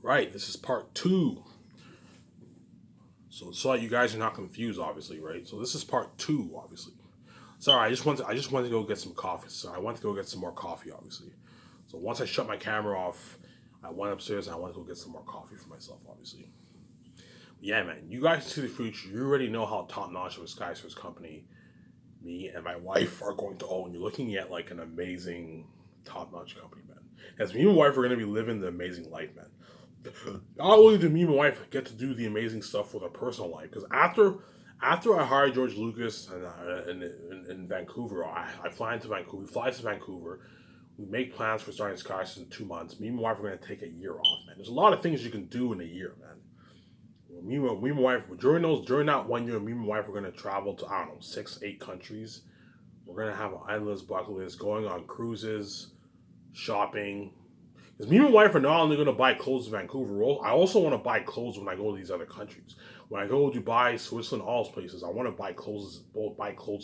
Right, this is part two. So that you guys are not confused, obviously, right? So this is part two, obviously. Sorry, I just wanted to go get some coffee. So I went to go get some more coffee, obviously. So once I shut my camera off, I went upstairs and I went to go get some more coffee for myself, obviously. Yeah, man, you guys see the future. You already know how top notch of a Skyscraper's company me and my wife are going to own. You're looking at like an amazing top notch company, man. As me and my wife are going to be living the amazing life, man. Not only do me and my wife get to do the amazing stuff with our personal life, because after I hired George Lucas in Vancouver, I fly into Vancouver. We fly to Vancouver. We make plans for starting Skys in 2 months. Me and my wife are going to take a year off, man. There's a lot of things you can do in a year, man. Me and my wife during that 1 year, me and my wife are going to travel to I don't know 6, 8 countries. We're going to have an endless bucket list, going on cruises, shopping, because me and my wife are not only going to buy clothes in Vancouver, I also want to buy clothes when I go to these other countries. When I go to Dubai, Switzerland, all those places, I want to buy clothes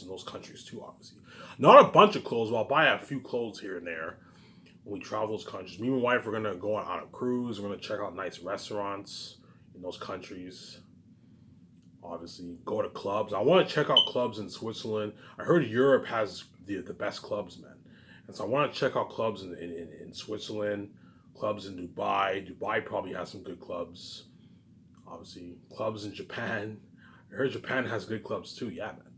in those countries too, obviously. Not a bunch of clothes, but I'll buy a few clothes here and there when we travel those countries. Me and my wife are going to go on a cruise. We're going to check out nice restaurants in those countries. Obviously, go to clubs. I want to check out clubs in Switzerland. I heard Europe has the best clubs, man. And so I want to check out clubs in Switzerland, clubs in Dubai. Dubai probably has some good clubs. Obviously, clubs in Japan. I heard Japan has good clubs too. Yeah, man.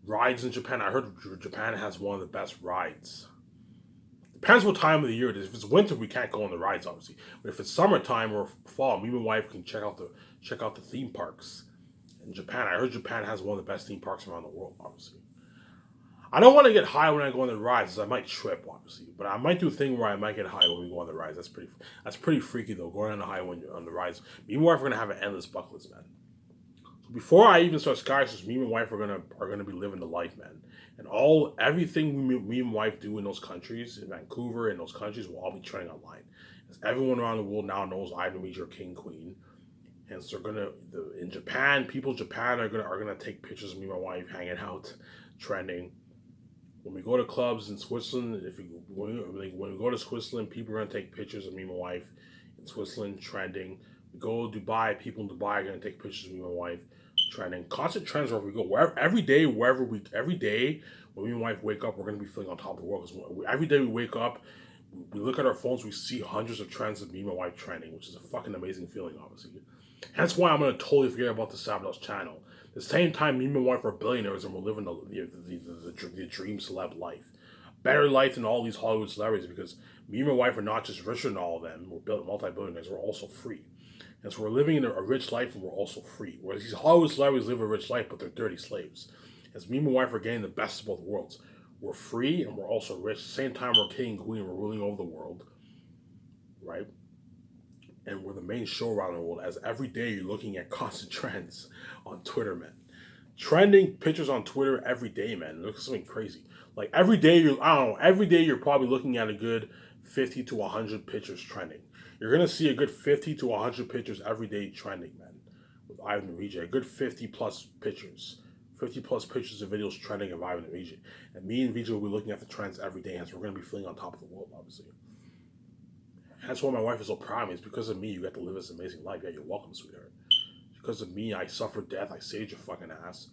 Rides in Japan. I heard Japan has one of the best rides. Depends what time of the year it is. If it's winter, we can't go on the rides, obviously. But if it's summertime or fall, me and my wife can check out the theme parks in Japan. I heard Japan has one of the best theme parks around the world, obviously. I don't want to get high when I go on the rides, 'cause I might trip, obviously. But I might do a thing where I might get high when we go on the rides. That's pretty freaky though. Going on the high when you're on the rides. Me and my wife are gonna have an endless bucket list, man. So before I even start skyscrapers, me and my wife are gonna be living the life, man. And everything me and my wife do in those countries, in Vancouver, in those countries, will all be trending online. As everyone around the world now knows I'm the major king queen. And so in Japan, people in Japan are gonna take pictures of me and my wife hanging out, trending. When we go to clubs in Switzerland, when we go to Switzerland, people are gonna take pictures of me and my wife in Switzerland trending. We go to Dubai, people in Dubai are gonna take pictures of me and my wife trending. Constant trends wherever we go. Every day when me and my wife wake up, we're gonna be feeling on top of the world. Because every day we wake up, we look at our phones, we see hundreds of trends of me and my wife trending, which is a fucking amazing feeling, obviously. Hence why I'm gonna totally forget about the Sabdos channel. At the same time, me and my wife are billionaires and we're living the dream celeb life. Better life than all these Hollywood celebrities because me and my wife are not just richer than all of them, we're multi-billionaires, we're also free. And so we're living in a rich life and we're also free. Whereas these Hollywood celebrities live a rich life, but they're dirty slaves. As me and my wife are getting the best of both worlds. We're free and we're also rich. At the same time, we're king and queen, we're ruling over the world, right? And we're the main show around the world. As every day you're looking at constant trends on Twitter, man. Trending pictures on Twitter every day, man. It looks something crazy. Like every day I don't know, every day you're probably looking at a good 50 to 100 pictures trending. You're gonna see a good 50 to 100 pictures every day trending, man. With Ivan and VJ, a good 50 plus pictures. 50 plus pictures and videos trending of Ivan and VJ. And me and VJ will be looking at the trends every day, and so we're gonna be feeling on top of the world, obviously. That's why my wife is so proud of me. It's because of me you get to live this amazing life. Yeah, you're welcome, sweetheart. Because of me, I suffered death. I saved your fucking ass.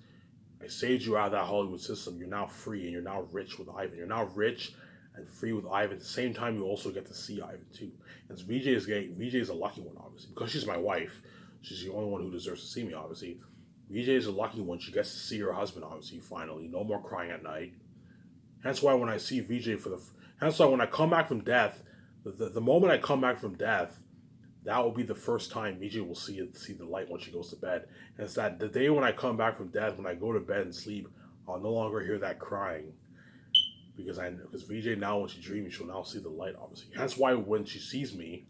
I saved you out of that Hollywood system. You're now free and you're now rich with Ivan. You're now rich and free with Ivan. At the same time, you also get to see Ivan too. And VJ is gay. VJ is a lucky one, obviously. Because she's my wife, she's the only one who deserves to see me, obviously. VJ is a lucky one. She gets to see her husband, obviously, finally. No more crying at night. Hence why when I see VJ hence why when I come back from death, the moment I come back from death, that will be the first time VJ will see the light when she goes to bed. And it's that the day when I come back from death, when I go to bed and sleep, I'll no longer hear that crying. Because VJ now when she dreams, she'll now see the light, obviously. That's why when VJ sees me,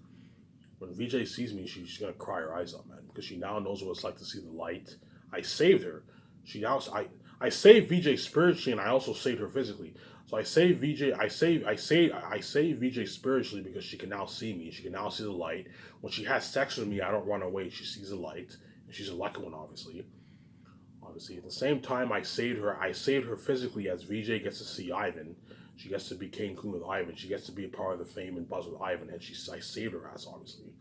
she's gonna cry her eyes out, man. Because she now knows what it's like to see the light. I saved her. I saved VJ spiritually and I also saved her physically. So I saved VJ. I saved VJ spiritually because she can now see me. She can now see the light. When she has sex with me, I don't run away. She sees the light, and she's a lucky one, obviously. Obviously, at the same time, I saved her. I saved her physically as VJ gets to see Ivan. She gets to be king queen with Ivan. She gets to be a part of the fame and buzz with Ivan, and I saved her ass, obviously.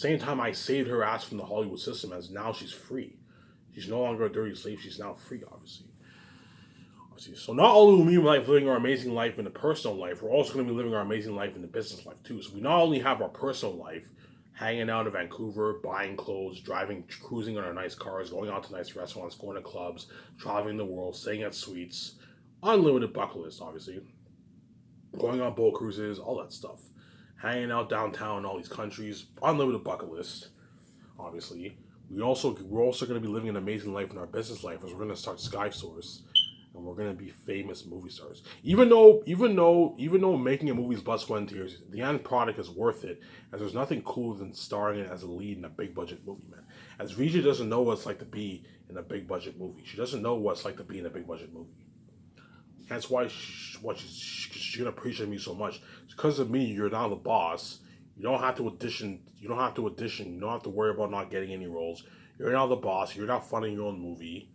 Same time, I saved her ass from the Hollywood system, as now she's free. She's no longer a dirty slave. She's now free, obviously. So not only will me and my life living our amazing life in the personal life, we're also going to be living our amazing life in the business life too. So we not only have our personal life, hanging out in Vancouver, buying clothes, driving, cruising on our nice cars, going out to nice restaurants, going to clubs, traveling the world, staying at suites, unlimited bucket list, obviously, going on boat cruises, all that stuff, hanging out downtown in all these countries, unlimited bucket list, obviously. We're also going to be living an amazing life in our business life, as we're going to start Sky Source, and we're gonna be famous movie stars. Even though making a movie is blood, sweat, and tears, the end product is worth it, as there's nothing cooler than starring it as a lead in a big budget movie, man. As VJ doesn't know what it's like to be in a big budget movie. She doesn't know what it's like to be in a big budget movie. That's why she's gonna appreciate me so much. It's because of me. You're now the boss. You don't have to audition. You don't have to audition. You don't have to worry about not getting any roles. You're now the boss. You're now funding your own movie,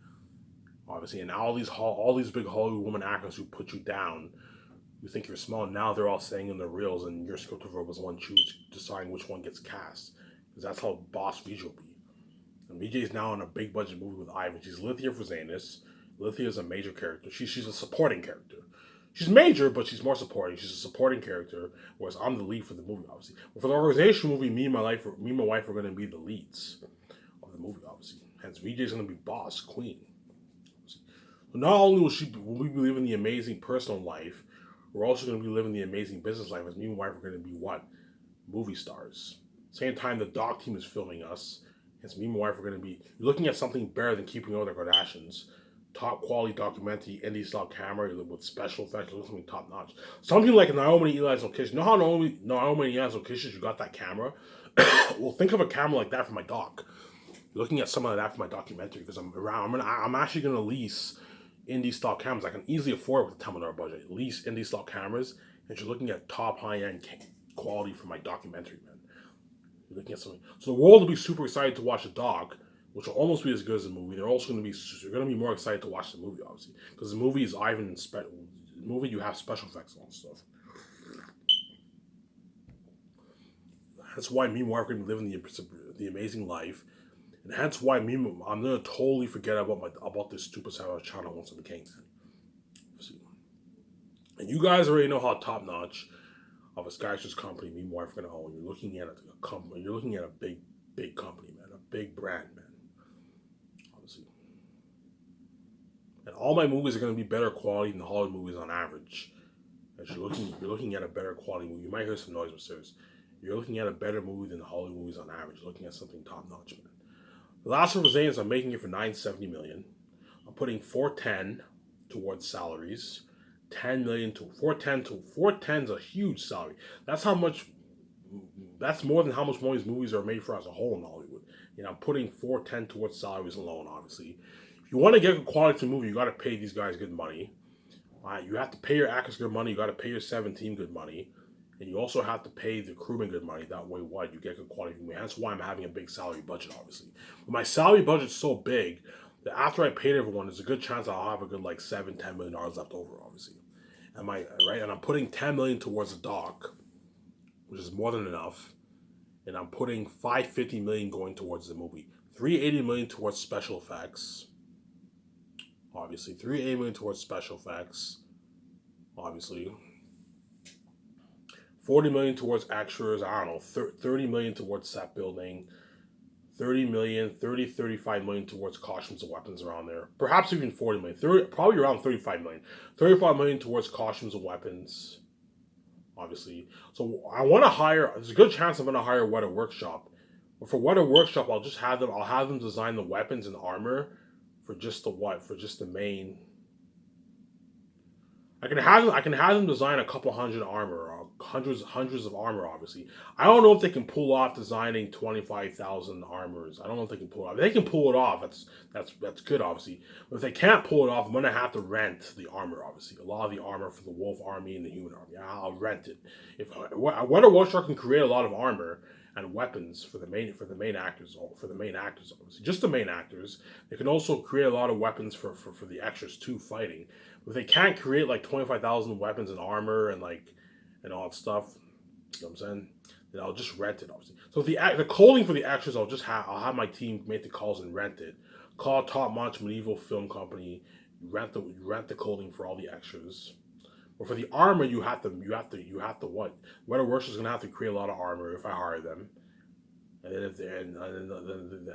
obviously, and all these big Hollywood women actors who put you down, you think you're small. Now they're all saying in the reels, and your script reviewer was the one deciding which one gets cast, because that's how boss VJ will be. And VJ is now in a big budget movie with Ivan. She's Lithia for Zanus. Lithia is a major character. She's a supporting character. She's major, but she's more supporting. She's a supporting character, whereas I'm the lead for the movie, obviously. But for the organization movie, me and my wife are going to be the leads of the movie, obviously. Hence, VJ is going to be boss, queen. Not only will we be living the amazing personal life, we're also going to be living the amazing business life, as me and my wife are going to be what? Movie stars. Same time the doc team is filming us, as me and my wife are going to be looking at something better than Keeping Up with the Kardashians. Top quality documentary, indie style camera with special effects, something top notch. Something like Naomi and Eli's location. You know how Naomi and Eli's locations, you got that camera? Well, think of a camera like that for my doc. You're looking at something like that for my documentary, because I'm actually going to lease indie style cameras. I can easily afford with the $10 budget. Lease indie style cameras, and you're looking at top high end quality for my documentary, man. You're looking at something. So the world will be super excited to watch the doc, which will almost be as good as the movie. They're also going to be more excited to watch the movie, obviously, because the movie is Ivan. The movie, you have special effects and stuff. That's why me and Mark are going to be living the amazing life. And hence why I'm gonna totally forget about this stupid Sarah China once I became man. See, and you guys already know how top notch of a Skystress company me and my wife are gonna own. You're looking at a company. You're looking at a big company, man, a big brand, man. Obviously, and all my movies are gonna be better quality than the Hollywood movies on average. As you're looking at a better quality movie. You might hear some noise upstairs. You're looking at a better movie than the Hollywood movies on average. You're looking at something top notch, man. The last one is I'm making it for $970 million. I'm putting $410 towards salaries. $10 million to $410 is a huge salary. That's more than how much money these movies are made for as a whole in Hollywood. I'm putting $410 towards salaries alone, obviously. If you want to get a quality movie, you got to pay these guys good money. You have to pay your actors good money. You got to pay your 17 good money. And you also have to pay the crewmen good money. That way, you get good quality movie. That's why I'm having a big salary budget, obviously. But my salary budget's so big that after I paid everyone, there's a good chance I'll have a good $7-10 million left over, obviously. And I'm putting $10 million towards the doc, which is more than enough. And I'm putting $550 million going towards the movie. $380 million towards special effects. Obviously, $380 million towards special effects. Obviously. $40 million towards extras, I don't know, $30 million towards set building, $35 million towards costumes and weapons around there. Perhaps even $40 million, probably around $35 million. $35 million towards costumes and weapons, obviously. So there's a good chance I'm going to hire Weather Workshop. But for Weather Workshop, I'll have them design the weapons and armor for just the main. I can have them design a couple hundred armor, or hundreds of armor. Obviously, I don't know if they can pull off designing 25,000 armors. I don't know if they can pull it off. If they can pull it off, that's good, obviously. But if they can't pull it off, I'm gonna have to rent the armor. Obviously, a lot of the armor for the Wolf Army and the Human Army, I'll rent it. If Weather Workshop can create a lot of armor and weapons for the main actors, obviously, just the main actors. They can also create a lot of weapons for the extras too, fighting. But they can't create 25,000 weapons and armor and all that stuff. You know what I'm saying? and I'll just rent it, obviously. So the clothing for the extras, I'll have my team make the calls and rent it. Call Top Notch Medieval Film Company, rent the clothing for all the extras. But for the armor, you have to what? Weather Works is gonna have to create a lot of armor if I hire them. And then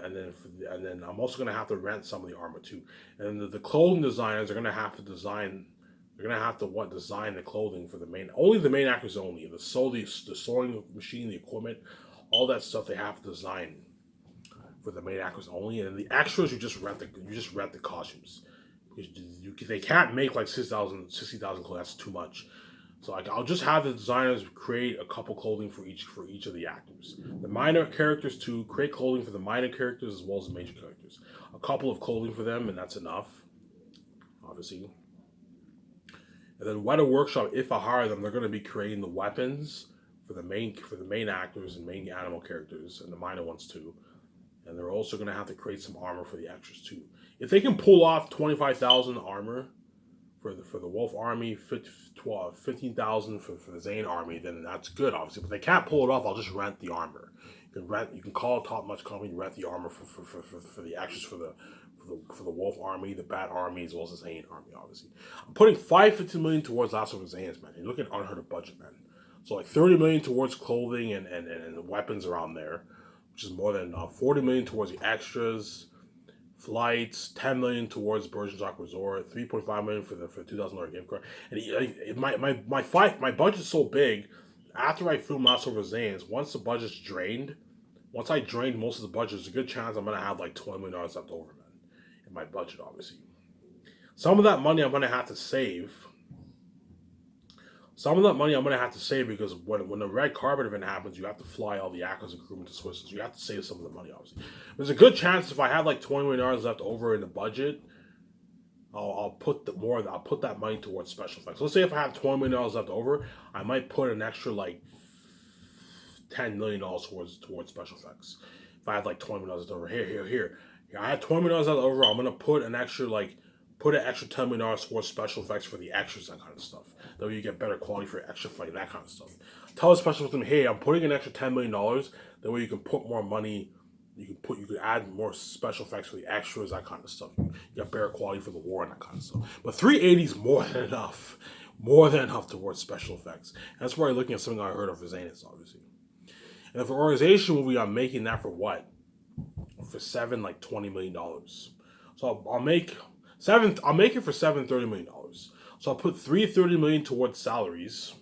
and then I'm also gonna have to rent some of the armor too. And the clothing designers are gonna have to design. They're gonna have to design the clothing for the main actors only. The sewing machine, the equipment, all that stuff they have to design for the main actors only. And the extras you just rent the costumes. They can't make like 60,000 clothes. That's too much. So I'll just have the designers create a couple clothing for each of the actors. The minor characters too, create clothing for the minor characters as well as the major characters. A couple of clothing for them, and that's enough, obviously. And then Weta Workshop, if I hire them, they're going to be creating the weapons for the main actors and main animal characters and the minor ones too. And they're also going to have to create some armor for the extras too. If they can pull off 25,000 armor for the Wolf Army, 15,000 for the Zane Army, then that's good, obviously. But they can't pull it off. I'll just rent the armor. You can call a Top Notch company, rent the armor for the extras for the Wolf Army, the Bat Army, as well as the Zane Army, obviously. I'm putting $550 million towards Last of the Zanes, man. You're looking at unheard of budget, man. So like $30 million towards clothing and weapons around there, which is more than enough. $40 million towards the extras. Flights, $10 million towards Virgin Rock Resort, $3.5 million for the $2,000 gift card. And my budget's so big. After I film Last Over Zanes, once the budget's drained, once I drain most of the budget, there's a good chance I'm gonna have like $20 million left over, man, in my budget, obviously. Some of that money I'm gonna have to save. Because when the red carpet event happens, you have to fly all the actors and crewmen to Switzerland. So you have to save some of the money, obviously. There's a good chance if I have like $20 million left over in the budget, I'll put that money towards special effects. So let's say if I have $20 million left over, I might put an extra like $10 million towards special effects. If I have like $20 million left over, here. I have $20 million left over. I'm gonna put an extra $10 million towards special effects for the extras, that kind of stuff. That way you get better quality for extra fight, that kind of stuff. Tell the special effects, hey, I'm putting an extra $10 million. That way you can put more money. You can add more special effects for the extras, that kind of stuff. You get better quality for the war and that kind of stuff. But 380 is more than enough. More than enough towards special effects. And that's why you're looking at something I heard of for Zanus, obviously. And for organization movie, I'm making that for what? For $20 million. So I'll make it for $730 million. So I'll put $330 million towards salaries,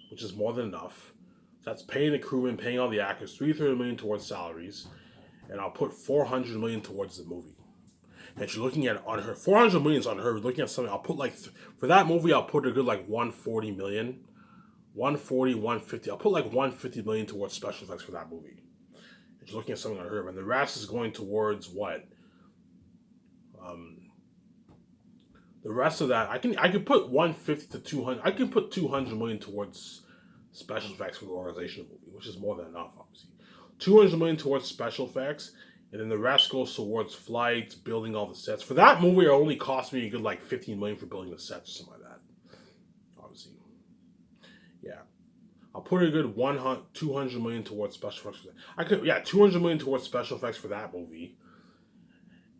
which is more than enough. So that's paying the crewmen, paying all the actors. $330 million towards salaries, and I'll put $400 million towards the movie. And you're looking at on her $400 million is on her. Looking at something, I'll put like for that movie, I'll put a good like $140 million, 140, 150. I'll put like $150 million towards special effects for that movie. And you're looking at something on her, and the rest is going towards what? The rest of that, I can put 150 to 200. I can put 200 million towards special effects for the organization movie, which is more than enough, obviously. 200 million towards special effects, and then the rest goes towards flights, building all the sets. For that movie, it only cost me a good like 15 million for building the sets or something like that. Obviously, yeah. I'll put a good 200 million towards special effects. 200 million towards special effects for that movie,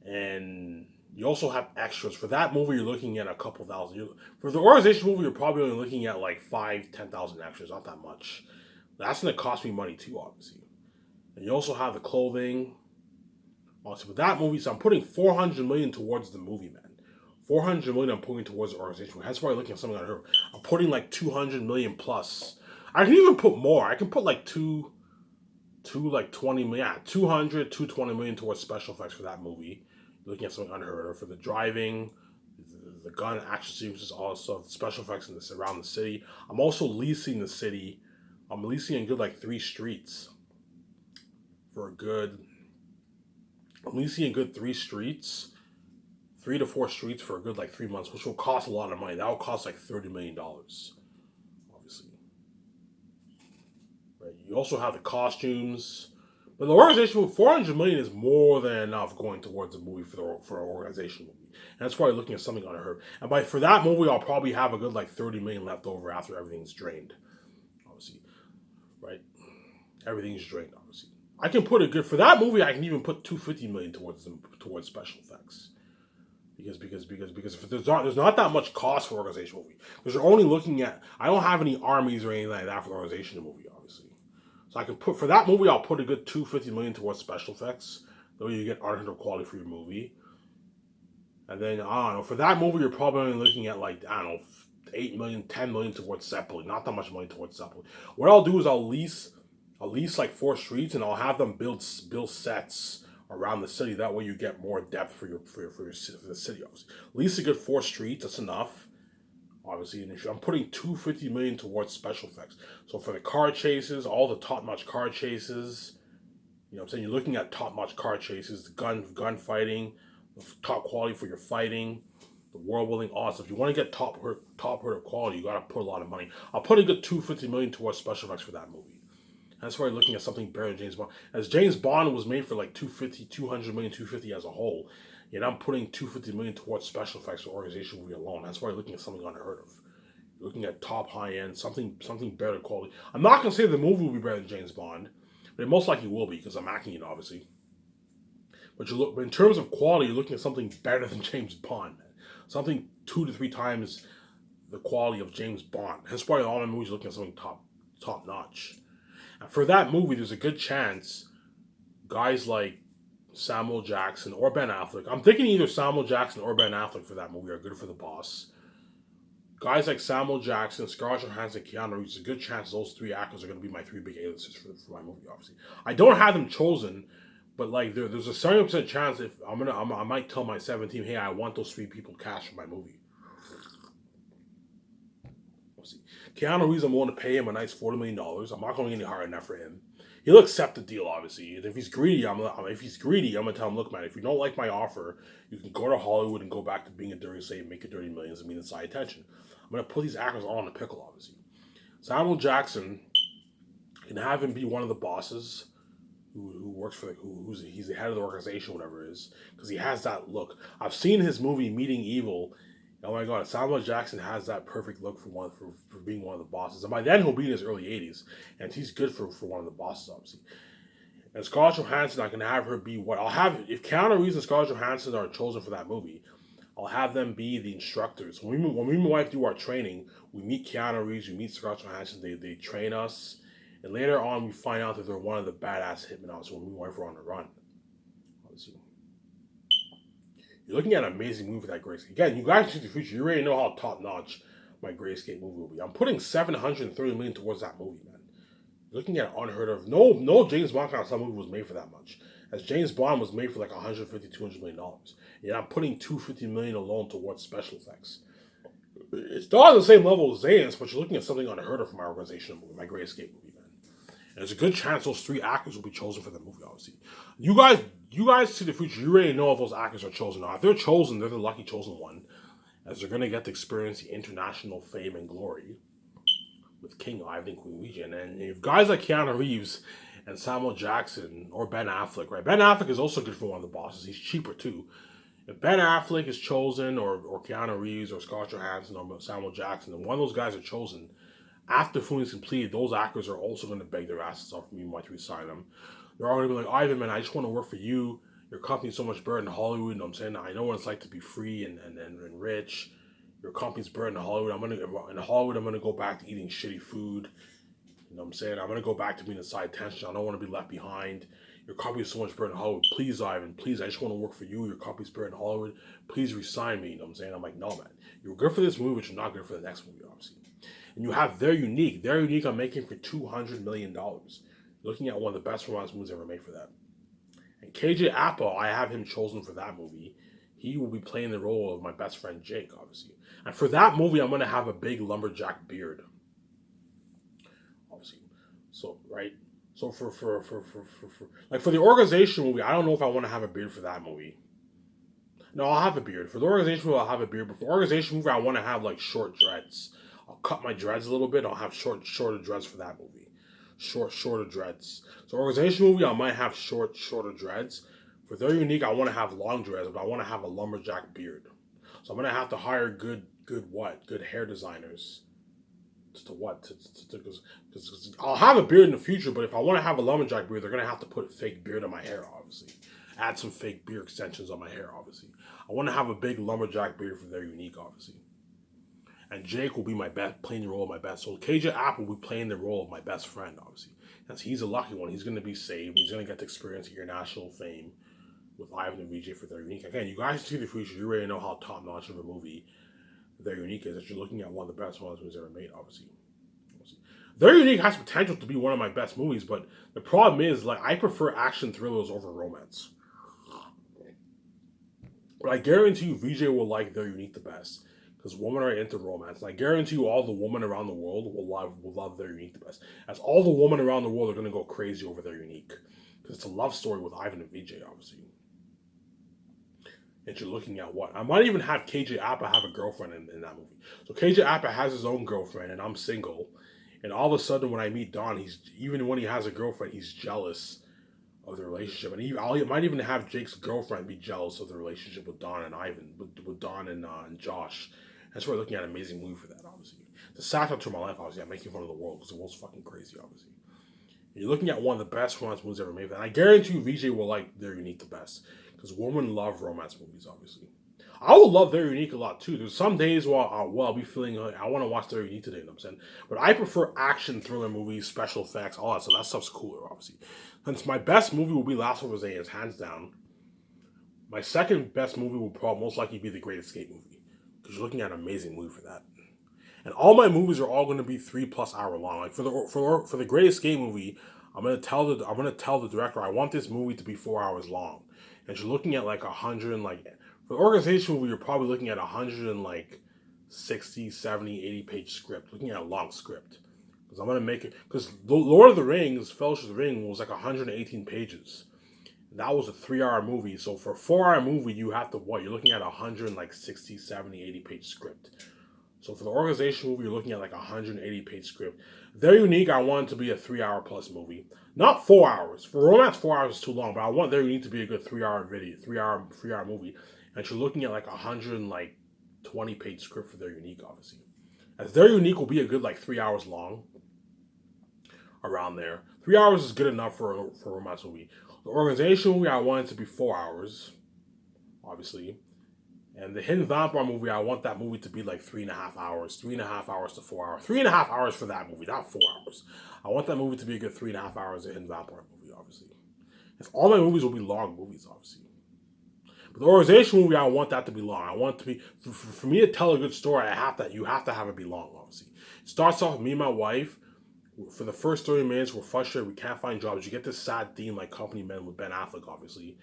and you also have extras. For that movie, you're looking at a couple thousand. For the organization movie, you're probably only looking at like 10,000 extras, not that much. That's going to cost me money too, obviously. And you also have the clothing. Also, with that movie, so I'm putting 400 million towards the movie, man. 400 million I'm putting towards the organization. That's why I'm looking at something like her. I'm putting like 200 million plus. I can even put more. I can put like 220 million. Yeah, 220 million towards special effects for that movie. Looking at something unheard of for the driving, the gun action sequences, also special effects around the city. I'm also leasing the city. I'm leasing a good like 3 streets for a good. I'm leasing a good 3 streets, 3 to 4 streets for a good like 3 months, which will cost a lot of money. That will cost like $30 million, obviously. Right. You also have the costumes. But the organization with 400 million is more than enough going towards a movie for an organization movie. And that's why you're looking at something on her. And for that movie, I'll probably have a good like 30 million left over after everything's drained. Obviously. Right? Everything's drained, obviously. I can put a good for that movie. I can even put $250 million towards special effects because if there's not that much cost for organization movie because you're only looking at I don't have any armies or anything like that for the organization movie, obviously. So I can put for that movie I'll put a good $250 million towards special effects. That way you get unhindered quality for your movie. And then I don't know for that movie you're probably only looking at like I don't know 8 million, 10 million towards Zeppelin. Not that much money towards Zeppelin. What I'll do is I'll lease like 4 streets and I'll have them build sets around the city. That way you get more depth for the city. Obviously, lease a good 4 streets. That's enough. Obviously, and I'm putting $250 million towards special effects. So for the car chases, all the top notch car chases, you know what I'm saying? You're looking at top notch car chases, the gun fighting, the top quality for your fighting, the world building, awesome. If you want to get top herd quality, you gotta put a lot of money. I'll put a good $250 million towards special effects for that movie. That's why you're looking at something better than James Bond. As James Bond was made for like 250, 200 million, 250 as a whole. Yet I'm putting $250 million towards special effects for organization movie alone. That's why you're looking at something unheard of. You're looking at top high end, something better quality. I'm not gonna say the movie will be better than James Bond, but it most likely will be because I'm acting it obviously. But in terms of quality, you're looking at something better than James Bond, man. Something 2 to 3 times the quality of James Bond. That's why all my movies are looking at something top notch. And for that movie, there's a good chance guys like Samuel Jackson or Ben Affleck. I'm thinking either Samuel Jackson or Ben Affleck for that movie are good for the boss. Guys like Samuel Jackson, Scarlett Johansson, Keanu Reeves, a good chance those 3 actors are going to be my 3 big A-listers for my movie. Obviously, I don't have them chosen, but like there's a 70% chance if I might tell my 7 team, hey, I want those 3 people cast for my movie. Keanu Reeves, I'm willing to pay him a nice $40 million. I'm not going any higher than that for him. He'll accept the deal, obviously. And if he's greedy, I'm gonna tell him, look, man, if you don't like my offer, you can go to Hollywood and go back to being a dirty slave, make a dirty millions, and be the side attention. I'm gonna put these actors all in a pickle, obviously. Samuel Jackson can have him be one of the bosses who works for he's the head of the organization, whatever it is, because he has that look. I've seen his movie Meeting Evil. Oh my God, Samuel Jackson has that perfect look for being one of the bosses. And by then he'll be in his early 80s, and he's good for one of the bosses, obviously. And Scarlett Johansson, I can have her be what I'll have if Keanu Reeves and Scarlett Johansson are chosen for that movie. I'll have them be the instructors. When we and my wife do our training, we meet Keanu Reeves, we meet Scarlett Johansson. They train us, and later on we find out that they're one of the badass hitmen. Also, when we and my wife were on the run, obviously. You're looking at an amazing movie with that Grayscape. Again, you guys see the future. You already know how top notch my Grayscape movie will be. I'm putting $730 million towards that movie, man. You're looking at unheard of. No James Bond kind of movie was made for that much. As James Bond was made for like $150, $200 million. And I'm putting $250 million alone towards special effects. It's not on the same level as Zane's, but you're looking at something unheard of from my organization movie, my Grayscape movie, man. And there's a good chance those 3 actors will be chosen for the movie, obviously. You guys see the future. You already know if those actors are chosen. Now, if they're chosen, they're the lucky chosen one, as they're going to get to experience the international fame and glory with King Ivan and Queen Regent. And if guys like Keanu Reeves and Samuel Jackson or Ben Affleck, right? Ben Affleck is also good for one of the bosses. He's cheaper too. If Ben Affleck is chosen, or Keanu Reeves, or Scarlett Johansson, or Samuel Jackson, and one of those guys are chosen, after filming is completed, those actors are also going to beg their asses off me and my 3 sign them. They're all going to be like, Ivan, man, I just want to work for you. Your company's so much better than Hollywood. You know what I'm saying? I know what it's like to be free and rich. Your company's better than Hollywood. In Hollywood, I'm gonna go back to eating shitty food. You know what I'm saying? I'm gonna go back to being a side attention. I don't want to be left behind. Your company's so much better than Hollywood. Please, Ivan, please, I just want to work for you. Your company's better than Hollywood. Please resign me. You know what I'm saying? I'm like, no, man. You're good for this movie, but you're not good for the next movie, obviously. And you have They're Unique. They're Unique I'm making for $200 million. Looking at one of the best romance movies ever made for that. And KJ Apple, I have him chosen for that movie. He will be playing the role of my best friend Jake, obviously. And for that movie, I'm going to have a big lumberjack beard. Obviously. So, right? So for the organization movie, I don't know if I want to have a beard for that movie. No, I'll have a beard. For the organization movie, I'll have a beard. But for the organization movie, I want to have like short dreads. I'll cut my dreads a little bit. I'll have shorter dreads for that movie. Shorter dreads. So organization movie, I might have shorter dreads. For They're Unique, I want to have long dreads, but I want to have a lumberjack beard. So I'm gonna have to hire good hair designers To what? Because I'll have a beard in the future, but if I want to have a lumberjack beard, they're gonna have to put a fake beard on my hair, obviously. Add some fake beard extensions on my hair, obviously. I want to have a big lumberjack beard for their unique, obviously. And Jake will be my best, playing the role of my best. So KJ Apple will be playing the role of my best friend, obviously. Because he's a lucky one. He's gonna be saved. He's gonna get to experience international fame with Ivan and VJ for their unique. Again, you guys see the future. You already know how top notch of a movie their unique is. That you're looking at one of the best ones ever made, obviously. Their Unique has potential to be one of my best movies, but the problem is, like, I prefer action thrillers over romance. But I guarantee you, VJ will like Their Unique the best because women are into romance. And I guarantee you, all the women around the world will love Their Unique the best, as all the women around the world are going to go crazy over Their Unique because it's a love story with Ivan and VJ, obviously. And you're looking at what? I might even have KJ Appa have a girlfriend in that movie. So KJ Appa has his own girlfriend, and I'm single. And all of a sudden, when I meet Don, even when he has a girlfriend, he's jealous of the relationship. And I might even have Jake's girlfriend be jealous of the relationship with Don and Ivan, with Don and Josh. That's why we're looking at an amazing movie for that, obviously. The satire to my life, obviously. I'm making fun of the world because the world's fucking crazy, obviously. You're looking at one of the best romance movies ever made. And I guarantee you, VJ will like Their Unique the best. Because women love romance movies, obviously. I will love Their Unique a lot too. There's some days where I'll be feeling like I want to watch Their Unique today, you know what I'm saying? But I prefer action thriller movies, special effects, all that stuff. That stuff's cooler, obviously. Since my best movie will be Last of Us Aliens, hands down. My second best movie will probably most likely be The Great Escape movie. Because you're looking at an amazing movie for that. And all my movies are all going to be 3+ hour long. Like for the Great Escape movie, I'm gonna tell the director I want this movie to be 4 hours long. And you're looking at like 100 and like for the organization movie, you're probably looking at 100 and like 60, 70, 80 page script. Looking at a long script. Because I'm gonna make it because Lord of the Rings, Fellowship of the Ring was like 118 pages. And that was a 3-hour movie. So for a 4-hour movie, you have to what? You're looking at 100 like 60, 70, 80 page script. So for the organization movie, you're looking at like 180 page script. Their Unique, I want it to be a 3-hour plus movie. Not 4 hours. For romance, 4 hours is too long, but I want Their Unique to be a good 3-hour video, 3-hour movie. And you're looking at like 120 page script for Their Unique, obviously. As Their Unique will be a good like 3 hours long. Around there. 3 hours is good enough for a romance movie. The organization movie, I want it to be 4 hours. Obviously. And the Hidden Vampire movie, I want that movie to be like 3.5 hours. 3.5 hours to 4 hours. 3.5 hours for that movie, not 4 hours. I want that movie to be a good 3.5 hours, the Hidden Vampire movie, obviously. Because all my movies will be long movies, obviously. But the organization movie, I want that to be long. I want it to be, for me to tell a good story, you have to have it be long, obviously. It starts off with me and my wife. For the first 30 minutes, we're frustrated. We can't find jobs. You get this sad theme like Company Men with Ben Affleck, obviously.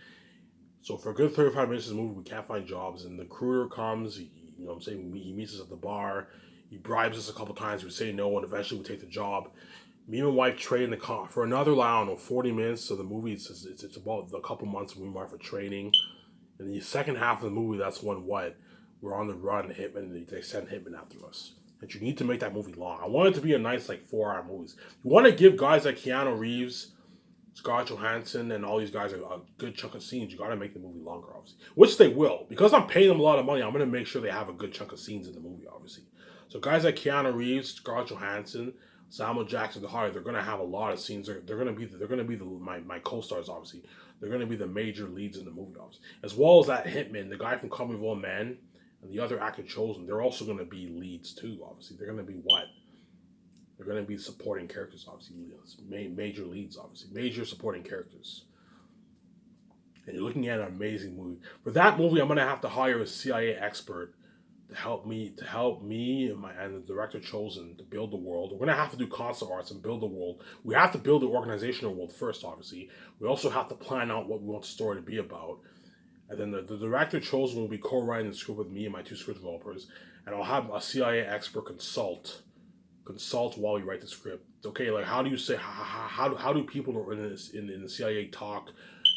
So for a good 35 minutes of the movie, we can't find jobs. And the recruiter comes, you know what I'm saying? He meets us at the bar. He bribes us a couple times. We say no, and eventually we take the job. Me and my wife trade in the car for another, I don't know, 40 minutes. So the movie, it's about a couple months we were for training. And the second half of the movie, that's when we're on the run, Hitman, they send Hitman after us. And you need to make that movie long. I want it to be a nice, like, 4-hour movie. You want to give guys like Keanu Reeves, Scarlett Johansson, and all these guys a good chunk of scenes. You got to make the movie longer, obviously. Which they will. Because I'm paying them a lot of money, I'm going to make sure they have a good chunk of scenes in the movie, obviously. So guys like Keanu Reeves, Scarlett Johansson, Samuel Jackson, they're going to have a lot of scenes. They're going to be my co-stars, obviously. They're going to be the major leads in the movie, obviously. As well as that Hitman, the guy from Company of One Man, and the other actor chosen, they're also going to be leads too, obviously. They're going to be what? They're going to be supporting characters, obviously. Major leads, obviously. Major supporting characters. And you're looking at an amazing movie. For that movie, I'm going to have to hire a CIA expert to help me and the director chosen to build the world. We're going to have to do concept arts and build the world. We have to build the organizational world first, obviously. We also have to plan out what we want the story to be about. And then the director chosen will be co-writing the script with me and my 2 script developers. And I'll have a CIA expert consult while we write the script. Okay, like how do you say how do people in the CIA talk?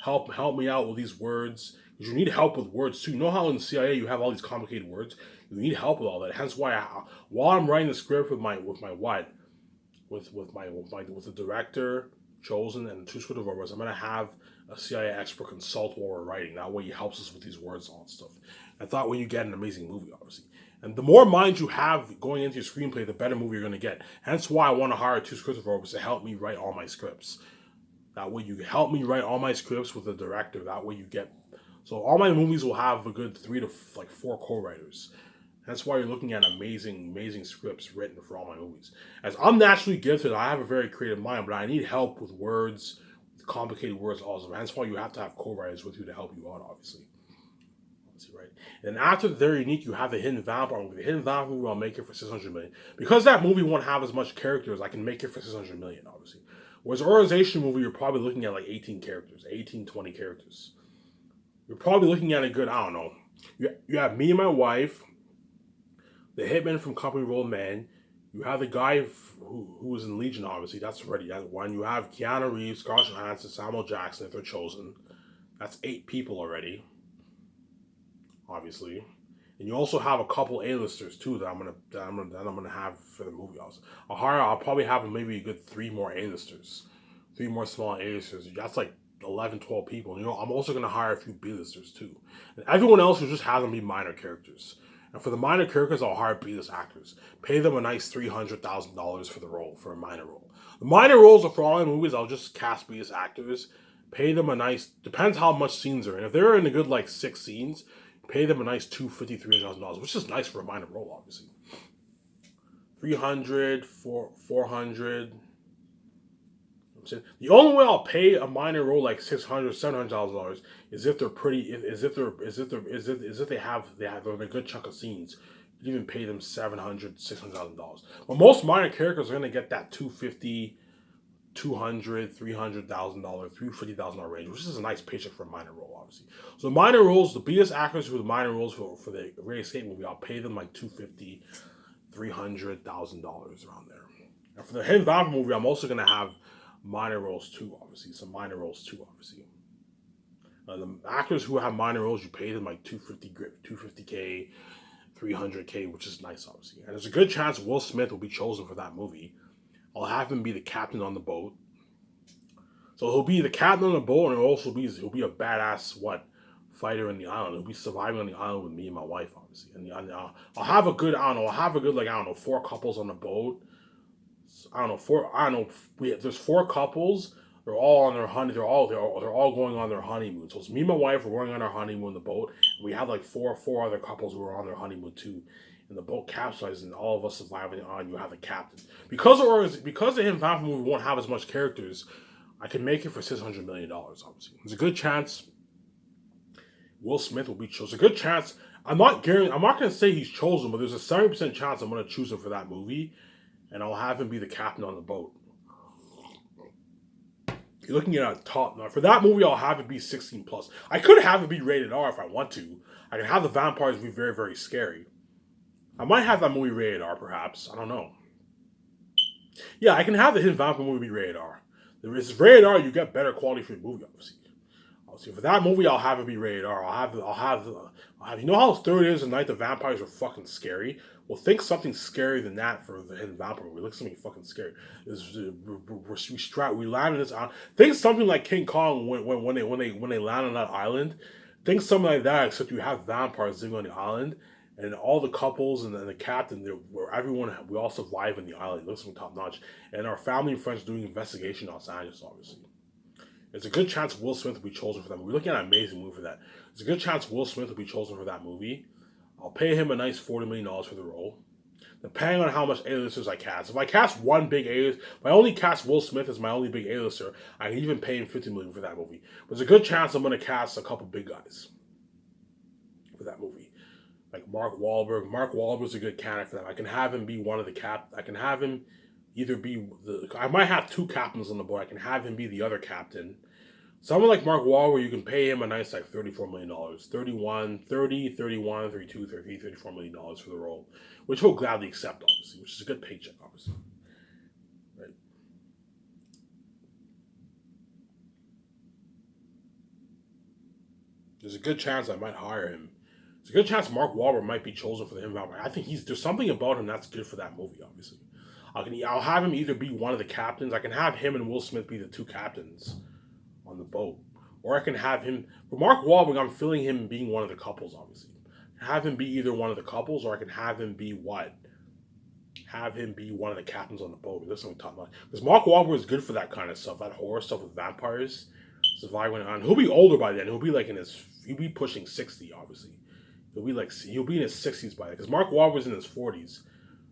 Help me out with these words. Because you need help with words too. You know how in the CIA you have all these complicated words? You need help with all that. Hence why while I'm writing the script with the director, chosen and two script developers, I'm gonna have a CIA expert consult while we're writing. That way he helps us with these words and all that stuff. I thought when you get an amazing movie, obviously. And the more minds you have going into your screenplay, the better movie you're gonna get. Hence why I want to hire two script developers to help me write all my scripts. That way you help me write all my scripts with the director. That way you get, so all my movies will have a good 3 to 4 co-writers. That's why you're looking at amazing scripts written for all my movies. As I'm naturally gifted, I have a very creative mind, but I need help with words, with complicated words also. That's why you have to have co-writers with you to help you out, obviously. Right? And after the Very Unique, you have the Hidden Vampire movie. The Hidden Vampire movie, I'll make it for $600 million. Because that movie won't have as much characters, I can make it for $600 million, obviously. Whereas an organization movie, you're probably looking at like 18 characters, 18, 20 characters. You're probably looking at a good, I don't know. You have me and my wife, the hitman from Company Roll Man. You have the guy who was in Legion, obviously. That's already that one. You have Keanu Reeves, Scarlett Johansson, Samuel Jackson, if they're chosen. That's 8 people already, obviously. And you also have a couple A-listers too that I'm gonna have for the movie. I'll probably have maybe a good 3 more A-listers, 3 more small A-listers. That's like 11, 12 people. You know, I'm also gonna hire a few B-listers too, and everyone else will just have them be minor characters. And for the minor characters, I'll hire B-list actors. Pay them a nice $300,000 for the role, for a minor role. The minor roles for all my movies, I'll just cast B-list actors. Pay them a nice, depends how much scenes they're in. If they're in a good like 6 scenes, pay them a nice $250,000, $300,000, which is nice for a minor role, obviously. 300, 400. The only way I'll pay a minor role like $600,000, $700,000 is if they're pretty. Is if they're in a good chunk of scenes. You even pay them $700,000, $600,000. But most minor characters are gonna get that $250,000, $200,000, $300,000, $350,000 range, which is a nice paycheck for a minor role, obviously. So minor roles, the biggest actors for the minor roles for the Great Escape movie, I'll pay them like $250,000, $300,000 around there. And for the Hidden Vampire movie, I'm also gonna have minor roles too, obviously. Some minor roles too, obviously. The actors who have minor roles, you pay them like $250K, $300K, which is nice, obviously. And there's a good chance Will Smith will be chosen for that movie. I'll have him be the captain on the boat. So he'll be the captain on the boat, and he'll be a badass fighter in the island. He'll be surviving on the island with me and my wife, obviously. And I'll have a good 4 couples on the boat. There's 4 couples. They're all on their honey. They're all going on their honeymoon. So it's me and my wife. We're going on our honeymoon in the boat. And we have like four other couples who are on their honeymoon too. And the boat capsizes, and all of us surviving on. You have a captain because the Hidden Vampire movie won't have as much characters. I can make it for $600 million. Obviously, there's a good chance Will Smith will be chosen. There's a good chance. I'm not going to say he's chosen, but there's a 70% chance I'm going to choose him for that movie, and I'll have him be the captain on the boat. You're looking at a top now. For that movie, I'll have it be 16 plus. I could have it be rated R if I want to. I can have the vampires be very, very scary. I might have that movie rated R, perhaps. I don't know. Yeah, I can have the Hidden Vampire movie be rated R. If it's rated R, you get better quality for the movie, obviously. For that movie, I'll have it be rated R. I'll have. You know how Third Is the Night the Vampires are fucking scary? Well, think something scarier than that for the Hidden Vampire movie. Look something fucking scary. We land on this island. Think something like King Kong when they land on that island. Think something like that, except you have vampires living on the island, and all the couples and the captain, we all survive on the island. It looks top notch, and our family and friends doing investigation in Los Angeles, obviously. There's a good chance Will Smith will be chosen for that movie. We're looking at an amazing movie for that. There's a good chance Will Smith will be chosen for that movie. I'll pay him a nice $40 million for the role, depending on how much A-listers I cast. If I cast one big A-lister, if I only cast Will Smith as my only big A-lister, I can even pay him $50 million for that movie. But there's a good chance I'm going to cast a couple big guys for that movie. Like Mark Wahlberg. Mark Wahlberg's a good candidate for that. I can have him be one of the I can have him either be I might have 2 captains on the board. I can have him be the other captain. Someone like Mark Wahlberg, you can pay him a nice like $34 million. 32, 33, $34 million for the role. Which he'll gladly accept, obviously. Which is a good paycheck, obviously. Right. There's a good chance I might hire him. There's a good chance Mark Wahlberg might be chosen for the Hidden Vampire. I think there's something about him that's good for that movie, obviously. I'll have him either be one of the captains. I can have him and Will Smith be the two captains on the boat, or I can have him. For Mark Wahlberg, I'm feeling him being one of the couples. Obviously, have him be either one of the couples, or I can have him be what? Have him be one of the captains on the boat. That's what we talking about. Because Mark Wahlberg is good for that kind of stuff, that horror stuff with vampires surviving on. He'll be older by then. He'll be like he'll be pushing 60, obviously. He'll be in his 60s by then. Because Mark Wahlberg's in his 40s.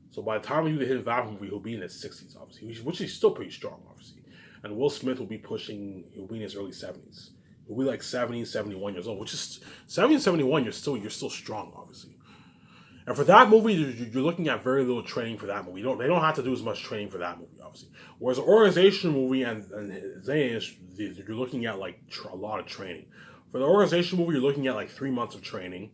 So by the time we do the Hidden Vampire movie, he'll be in his 60s, obviously. Which is still pretty strong, obviously. And Will Smith he'll be in his early 70s. He'll be like 70, 71 years old. Which is 70 and 71, you're still strong, obviously. And for that movie, you're looking at very little training for that movie. They don't have to do as much training for that movie, obviously. Whereas an organization movie and Zayn, you're looking at like a lot of training. For the organization movie, you're looking at like 3 months of training.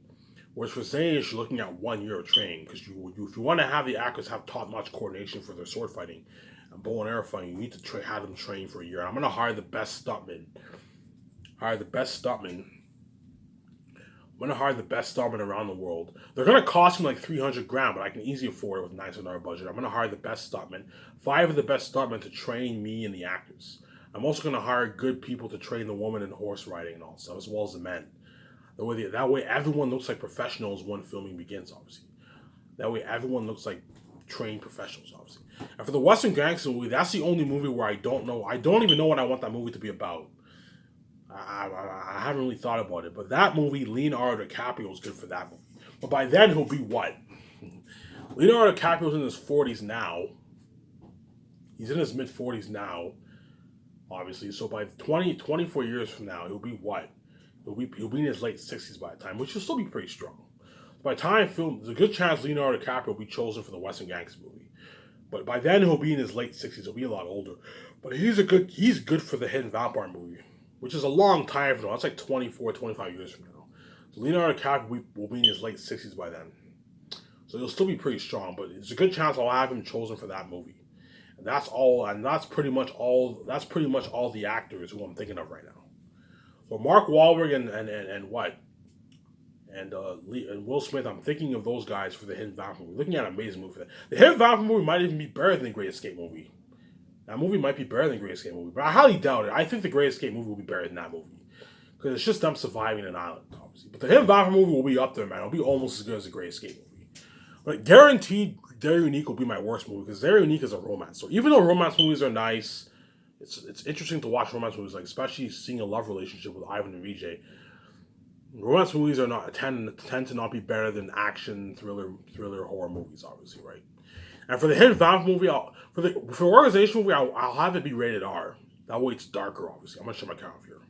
Whereas for Zayn, you're looking at 1 year of training. Because if you want to have the actors have top-notch coordination for their sword fighting and bow and arrow fighting, you need to have them train for a year. I'm going to hire the best stuntmen. I'm going to hire the best stuntmen around the world. They're going to cost me like $300,000, but I can easily afford it with $900 budget. I'm going to hire the best stuntmen, 5 of the best stuntmen to train me and the actors. I'm also going to hire good people to train the woman in horse riding and all stuff, as well as the men. That way everyone looks like professionals when filming begins, obviously. That way everyone looks like trained professionals, obviously. And for the Western Gangster movie, that's the only movie where I don't even know what I want that movie to be about. I haven't really thought about it, but that movie, Leonardo DiCaprio is good for that movie. But by then, he'll be what? Leonardo DiCaprio's in his 40s now. He's in his mid-40s now, obviously. So by 24 years from now, he'll be what? He'll be in his late 60s by the time, which will still be pretty strong. By the time film, there's a good chance Leonardo DiCaprio will be chosen for the Western Gangster movie. But by then, he'll be in his late 60s. He'll be a lot older. But he's good for the Hidden Vampire movie, which is a long time from now. That's like 24, 25 years from now. So Leonardo DiCaprio will be in his late 60s by then. So he'll still be pretty strong, but it's a good chance I'll have him chosen for that movie. And that's pretty much all the actors who I'm thinking of right now. So Mark Wahlberg and Will Smith, I'm thinking of those guys for the Hidden Vampire movie. Looking at an amazing movie for that. The Hidden Vampire movie might even be better than the Great Escape movie. That movie might be better than the Great Escape movie, but I highly doubt it. I think the Great Escape movie will be better than that movie. Because it's just them surviving an island, obviously. But the Hidden Vampire movie will be up there, man. It'll be almost as good as the Great Escape movie. But guaranteed, Very Unique will be my worst movie, because Very Unique is a romance. So even though romance movies are nice, it's interesting to watch romance movies, like especially seeing a love relationship with Ivan and Vijay. Romance movies tend to not be better than action, thriller, horror movies, obviously, right? And for the Hidden Vampire movie, for organization movie, I'll have it be rated R. That way it's darker, obviously. I'm going to shut my camera off here.